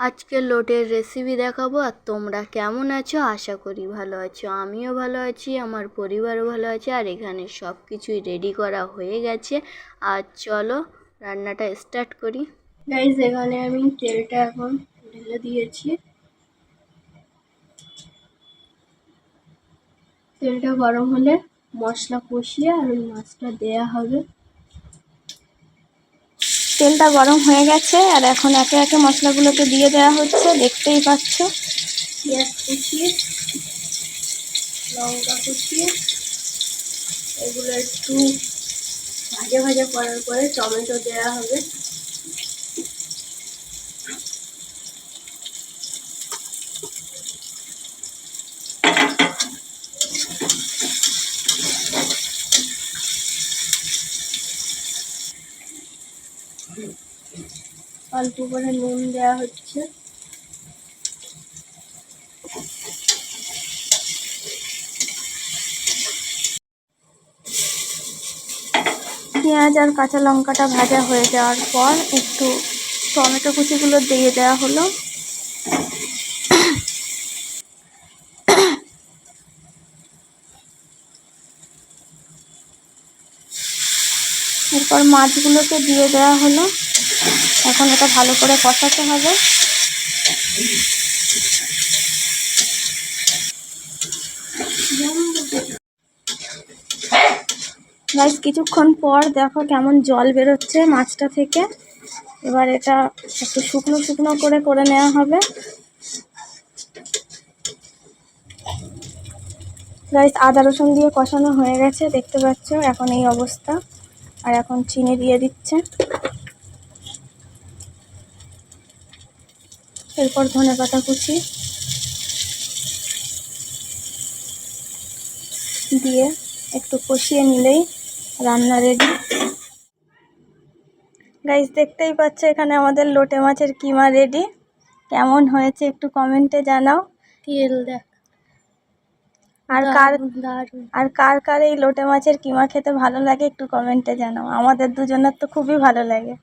আজকে লোটের রেসিপি দেখাবো। আর তোমরা কেমন আছো? আশা করি ভালো আছো। আমিও ভালো আছি, আমার পরিবারও ভালো আছে। আর এখানে সব কিছুই রেডি করা হয়ে গেছে। আর চলো রান্নাটা স্টার্ট করি। গাইস, এখানে আমি তেলটা এখন ঢেলে দিয়েছি। তেলটা গরম হলে মশলা কষিয়ে আর ওই মাছটা দেয়া হবে। তেলটা গরম হয়ে গেছে আর এখন একে একে মশলাগুলোকে দিয়ে দেওয়া হচ্ছে, দেখতেই পাচ্ছ। পেঁয়াজ কুচিয়ে, লঙ্কা কুচিয়ে, এগুলো একটু ভাজা ভাজা করার পরে টমেটো দেওয়া হবে। অল্প করে নুন দেওয়া হচ্ছে। পেঁয়াজ আর কাঁচা লঙ্কাটা ভাজা হয়ে যাওয়ার পর একটু টমেটো কুচিগুলো দিয়ে দেওয়া হলো। এরপর মাছগুলোকে দিয়ে দেওয়া হলো। এখন এটা ভালো করে কষাতে হবে। গাইস, কিছুক্ষণ পর দেখো কেমন জল বেরোচ্ছে মাছটা থেকে। এবার এটা একটু শুকনো শুকনো করে নেওয়া হবে। গাইস, আদা রসুন দিয়ে কষানো হয়ে গেছে, দেখতে পাচ্ছ এখন এই অবস্থা। আর এখন চিনি দিয়ে দিচ্ছে। এরপর ধনেপাতা কুচি দিয়ে একটু কষিয়ে নিলেই রান্না রেডি। গাইস, দেখতেই পাচ্ছ এখানে আমাদের লোটে মাছের কিমা রেডি। কেমন হয়েছে একটু কমেন্টে জানাও। তেল দেখ। আর কার কার এই লোটে মাছের কিমা খেতে ভালো লাগে একটু কমেন্টে জানাও। আমাদের দুজনের তো খুবই ভালো লাগে।